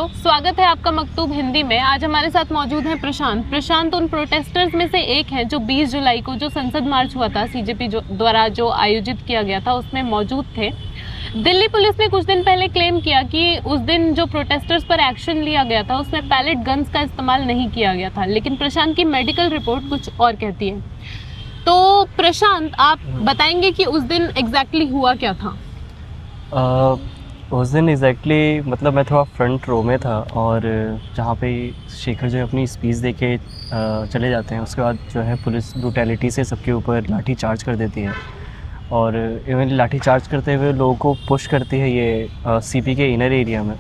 स्वागत है आपका मकतूब हिंदी में। आज हमारे साथ मौजूद हैं प्रशांत उन प्रोटेस्टर्स में से एक हैं जो 20 जुलाई को जो संसद मार्च हुआ था सीजेपी द्वारा जो आयोजित किया गया था उसमें मौजूद थे। दिल्ली पुलिस ने कुछ दिन पहले क्लेम किया कि उस दिन जो प्रोटेस्टर्स पर एक्शन लिया गया था उसमें पैलेट गन्स का इस्तेमाल नहीं किया गया था, लेकिन प्रशांत की मेडिकल रिपोर्ट कुछ और कहती है। तो प्रशांत, आप बताएंगे कि उस दिन एग्जैक्टली हुआ क्या था? उस दिन एग्जैक्टली मतलब मैं थोड़ा फ्रंट रो में था और जहाँ पे शेखर जो है अपनी स्पीच दे के चले जाते हैं, उसके बाद जो है पुलिस ब्रूटैलिटी से सबके ऊपर लाठी चार्ज कर देती है और इवन लाठी चार्ज करते हुए लोगों को पुश करती है ये सीपी के इनर एरिया में।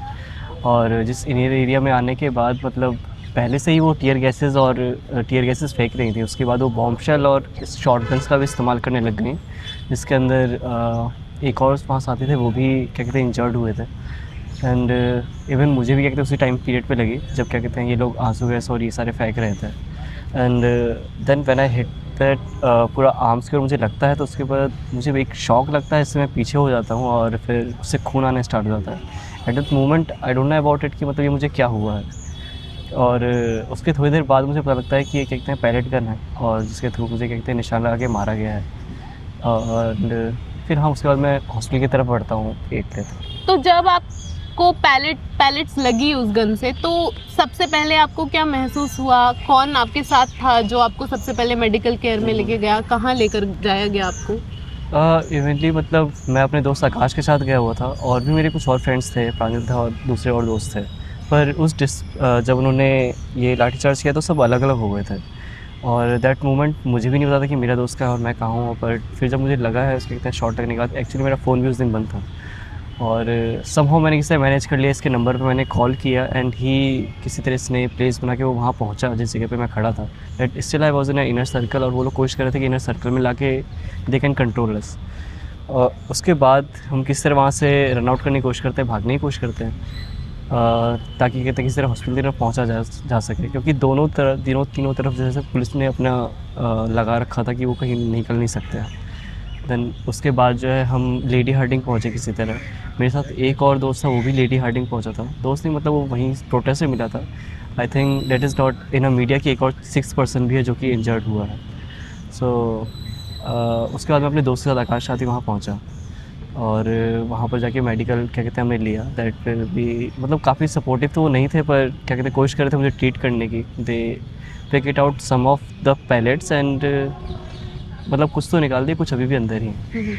और जिस इनर एरिया में आने के बाद मतलब पहले से ही वो टीयर गैसेस फेंक रही थी। उसके बाद वो बॉम्ब शेल और शॉटगन्स का भी इस्तेमाल करने लग गई, जिसके अंदर एक और वहाँ साथी थे, वो भी क्या कहते हैं इंजर्ड हुए थे। एंड इवन मुझे भी क्या कहते हैं उसी टाइम पीरियड पे लगी जब क्या कहते हैं ये लोग आंसू गैस और ये सारे फेंक रहे थे। And then when I hit that पूरा आर्म्स के और मुझे लगता है तो उसके बाद मुझे एक शॉक लगता है, इससे मैं पीछे हो जाता हूँ और फिर उससे खून आने स्टार्ट हो जाता है। At that moment I don't know about it कि मतलब ये मुझे क्या हुआ है। और उसके थोड़ी देर बाद मुझे पता लगता है कि ये क्या कहते हैं पैलेट गन है और जिसके थ्रू मुझे क्या कहते हैं निशान लगा के मारा गया है। और फिर हाँ उसके बाद मैं हॉस्पिटल की तरफ बढ़ता हूँ एक लेते। तो जब आपको पैलेट्स लगी उस गन से, तो सबसे पहले आपको क्या महसूस हुआ? कौन आपके साथ था जो आपको सबसे पहले मेडिकल केयर में लेके गया? कहाँ लेकर जाया गया आपको? इवेंटली मतलब मैं अपने दोस्त आकाश के साथ गया हुआ था और भी मेरे कुछ और फ्रेंड्स थे, प्रांजल था और दूसरे और दोस्त थे। पर जब उन्होंने ये लाठीचार्ज किया तो सब अलग अलग हो गए थे और दैट मोमेंट मुझे भी नहीं पता था कि मेरा दोस्त का है और मैं कहाँ हूँ। पर फिर जब मुझे लगा है उसके कितने शॉट लगने के बाद, एक्चुअली मेरा फ़ोन भी उस दिन बंद था और समहाउ मैंने किसी मैनेज कर लिया, इसके नंबर पे मैंने कॉल किया एंड ही किसी तरह से प्लेस बना के वो वहाँ पहुँचा जिस जगह पे मैं खड़ा था। That still I was in inner circle और वो लोग कोशिश कर रहे थे कि इनर सर्कल में लाके दे कैन कंट्रोल अस। और उसके बाद हम किस तरह वहाँ से रन आउट करने की कोशिश करते हैं, भागने की कोशिश करते हैं ताकि कहते किसी तरह हॉस्पिटल की तरफ पहुँचा जा सके, क्योंकि तीनों तरफ जैसे पुलिस ने अपना लगा रखा था कि वो कहीं निकल नहीं सकते हैं। देन उसके बाद जो है हम लेडी हार्डिंग पहुँचे किसी तरह। मेरे साथ एक और दोस्त था, वो भी लेडी हार्डिंग पहुँचा था। दोस्त नहीं मतलब वो वहीं प्रोटेस्ट से मिला था। I think that is not in a media कि एक और 6 पर्सन भी है जो कि इंजर्ड हुआ है। सो उसके बाद मैं अपने दोस्त के साथ आकाश साथी वहाँ पहुँचा और वहाँ पर जाके मेडिकल क्या कहते हैं हमने लिया। दैट फिर भी मतलब काफ़ी सपोर्टिव तो वो नहीं थे, पर क्या कहते हैं कोशिश कर रहे थे मुझे ट्रीट करने की। They pick it out some of the pallets and मतलब कुछ तो निकाल दिए, कुछ अभी भी अंदर ही हैं।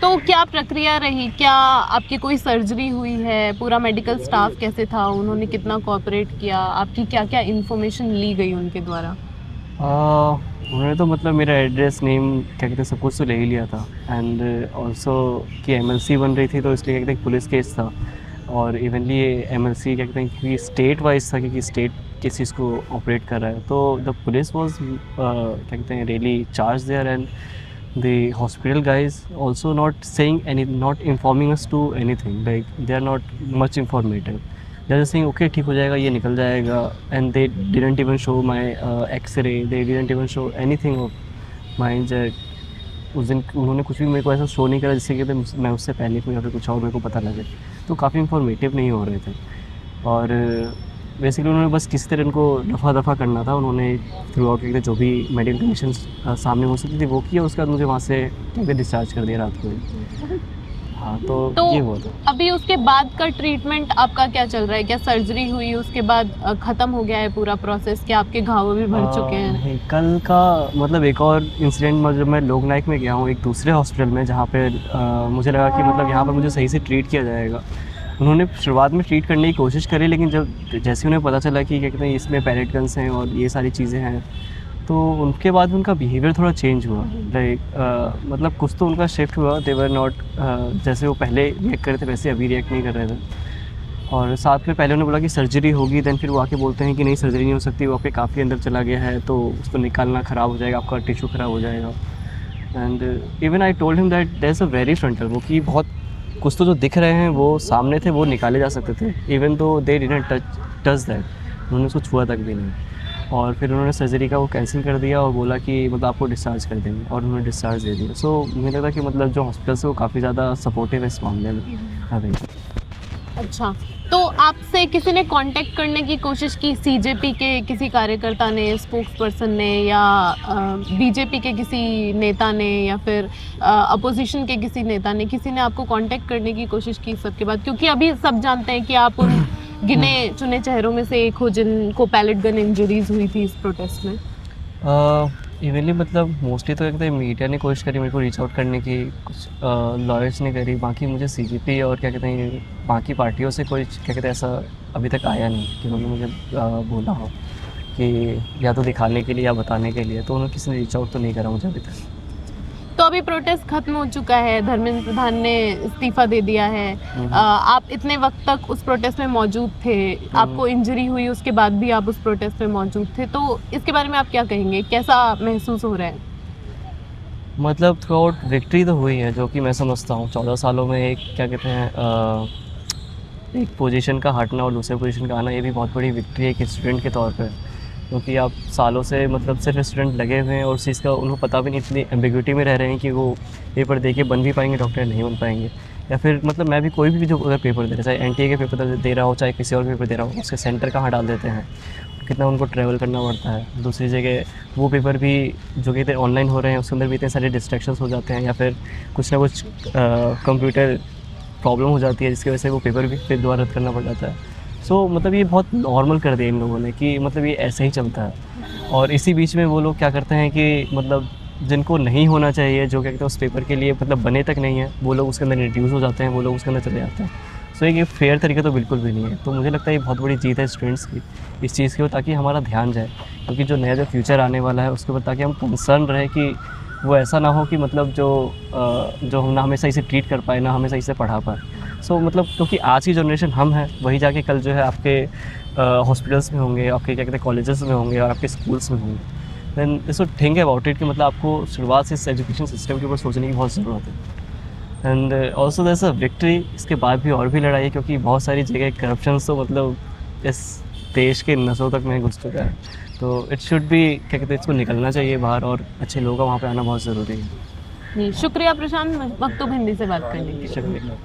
तो क्या प्रक्रिया रही? क्या आपकी कोई सर्जरी हुई है? पूरा मेडिकल स्टाफ कैसे था? उन्होंने कितना कोऑपरेट किया? आपकी क्या क्या इन्फॉर्मेशन ली गई उनके द्वारा? उन्होंने तो मतलब मेरा एड्रेस, नेम क्या कहते हैं सब कुछ तो ले ही लिया था। एंड ऑल्सो कि एमएलसी बन रही थी तो इसलिए क्या कहते हैं पुलिस केस था और इवनली ये एमएलसी क्या कहते हैं कि स्टेट वाइज था, क्योंकि स्टेट किस चीज़ को ऑपरेट कर रहा है। तो द पुलिस वॉज क्या कहते हैं really charge there and the hospital guys also not informing us to anything, like they are not much informative. Just saying okay ठीक हो जाएगा, ये निकल जाएगा। And they didn't even show my x-ray, they didn't even show anything of mind that उस दिन उन्होंने कुछ भी मेरे को ऐसा शो नहीं करा जिससे कि मैं उससे पैनिक हूँ या फिर कुछ और मेरे को पता लगे। तो काफ़ी इंफॉर्मेटिव नहीं हो रहे थे और बेसिकली उन्होंने बस किसी तरह उनको दफ़ा करना था। उन्होंने थ्रू आउट जो भी मेडिकल कंडीशन सामने हो सकती थी वो किया। उसके बाद मुझे वहाँ से डिस्चार्ज कर दिया रात को। हाँ तो ये हुआ था। अभी उसके बाद का ट्रीटमेंट आपका क्या चल रहा है? क्या सर्जरी हुई उसके बाद ख़त्म हो गया है पूरा प्रोसेस? क्या आपके घाव भी भर चुके हैं? नहीं, कल का मतलब एक और इंसिडेंट जब मैं लोकनायक में गया हूँ एक दूसरे हॉस्पिटल में, जहाँ पे मुझे लगा कि मतलब यहाँ पर मुझे सही से ट्रीट किया जाएगा। उन्होंने शुरुआत में ट्रीट करने की कोशिश करी, लेकिन जब जैसे उन्हें पता चला कि क्या कहते हैं इसमें पैलेट गन्स हैं और ये सारी चीज़ें हैं, तो उनके बाद उनका बिहेवियर थोड़ा चेंज हुआ। लाइक मतलब कुछ तो उनका शिफ्ट हुआ। दे वर नॉट जैसे वो पहले रिएक्ट कर रहे थे वैसे अभी रिएक्ट नहीं कर रहे थे। और साथ में पहले उन्होंने बोला कि सर्जरी होगी, देन फिर वो आके बोलते हैं कि नहीं सर्जरी नहीं हो सकती, वो आपके काफ़ी अंदर चला गया है तो उसको निकालना ख़राब हो जाएगा, आपका टिश्यू ख़राब हो जाएगा। And even I told him that there is a very frontal, वो कि बहुत कुछ तो जो दिख रहे हैं वो सामने थे, वो निकाले जा सकते थे। Even though they didn't touch that, उन्होंने उसको छुआ तक भी नहीं। और फिर उन्होंने सर्जरी का वो कैंसिल कर दिया और बोला कि मतलब आपको डिस्चार्ज कर देंगे और उन्होंने डिस्चार्ज दे दिया। सो मुझे लगा कि मतलब जो हॉस्पिटल से वो काफ़ी ज़्यादा सपोर्टिव है इस मामले में। हाँ भाई। अच्छा, तो आपसे किसी ने कांटेक्ट करने की कोशिश की, सीजेपी के किसी कार्यकर्ता ने, स्पोक्स पर्सन ने, या बीजेपी के किसी नेता ने, या फिर अपोजिशन के किसी नेता ने, किसी ने आपको कांटेक्ट करने की कोशिश की सबके बाद? क्योंकि अभी सब जानते हैं कि आप उन गिने चुने चेहरों में से एक हो जिनको पैलेट गन इंजरीज हुई थी इस प्रोटेस्ट में। इवनली मतलब मोस्टली तो क्या कहते हैं मीडिया ने कोशिश करी मेरे को रीच आउट करने की, कुछ लॉयर्स ने करी, बाकी मुझे सीजीपी और क्या कहते हैं बाकी पार्टियों से कोई क्या कहते हैं ऐसा अभी तक आया नहीं कि उन्होंने मुझे बोला हो कि या तो दिखाने के लिए या बताने के लिए, तो उन्होंने किसी ने रीच आउट तो नहीं करा मुझे अभी तक। तो अभी प्रोटेस्ट खत्म हो चुका है, धर्मेंद्र प्रधान ने इस्तीफा दे दिया है। आप इतने वक्त तक उस प्रोटेस्ट में मौजूद थे, आपको इंजरी हुई उसके बाद भी आप उस प्रोटेस्ट में मौजूद थे, तो इसके बारे में आप क्या कहेंगे, कैसा महसूस हो रहा है? मतलब थ्रू आउट विक्ट्री तो हुई है, जो कि मैं समझता हूँ 14 सालों में एक क्या कहते हैं एक पोजीशन का हटना और दूसरे पोजीशन का आना, ये भी बहुत बड़ी विक्ट्री है एक स्टूडेंट के तौर पे, क्योंकि आप सालों से मतलब सिर्फ स्टूडेंट लगे हुए हैं और उस चीज़ का उनको पता भी नहीं, इतनी एम्बिग्यूटी में रह रहे हैं कि वो पेपर दे के बन भी पाएंगे डॉक्टर, नहीं बन पाएंगे। या फिर मतलब मैं भी कोई भी जो अगर पेपर दे रहा है, चाहे एनटीए के पेपर दे रहा हो, चाहे किसी और पेपर दे रहा हो, उसके सेंटर कहाँ डाल देते हैं, कितना उनको ट्रैवल करना पड़ता है। दूसरी जगह वो पेपर भी जो कहते हैं ऑनलाइन हो रहे हैं, उसके अंदर भी इतने सारे डिस्ट्रैक्शंस हो जाते हैं, या फिर कुछ ना कुछ कंप्यूटर प्रॉब्लम हो जाती है जिसकी वजह से वो पेपर भी फिर दोबारा रद्द करना पड़ जाता है। सो मतलब ये बहुत नॉर्मल कर दिया इन लोगों ने कि मतलब ये ऐसे ही चलता है। और इसी बीच में वो लोग क्या करते हैं कि मतलब जिनको नहीं होना चाहिए, जो क्या कहते हैं उस पेपर के लिए मतलब बने तक नहीं है, वो लोग उसके अंदर इंट्रोड्यूस हो जाते हैं, वो लोग उसके अंदर चले जाते हैं। सो ये फेयर तरीका तो बिल्कुल भी नहीं है। तो मुझे लगता है ये बहुत बड़ी जीत है स्टूडेंट्स की इस चीज़ की, ताकि हमारा ध्यान जाए, क्योंकि जो नया जो फ्यूचर आने वाला है उसके ऊपर ताकि हम कंसर्न रहे कि वो ऐसा ना हो कि मतलब जो हम ना हमें सही से ट्रीट कर पाए, ना हमें सही से पढ़ा पाए। सो मतलब क्योंकि आज की जनरेशन हम हैं, वही जाके कल जो है आपके हॉस्पिटल्स में होंगे, आपके क्या कहते हैं कॉलेजेस में होंगे और आपके स्कूल्स में होंगे। Then this would think about it कि मतलब आपको शुरुआत से इस एजुकेशन सिस्टम के ऊपर सोचने की बहुत ज़रूरत है। And also that's a victory, इसके बाद भी और भी लड़ाई है, क्योंकि बहुत सारी जगह करप्शन तो मतलब इस देश के नसों तक में घुस चुका है। तो इट शुड बी क्या कहते हैं इसको निकलना चाहिए बाहर, और अच्छे लोगों का वहाँ पे आना बहुत ज़रूरी है। जी, शुक्रिया प्रशांत, मकतूब हिंदी से बात करने के लिए। शुक्रिया।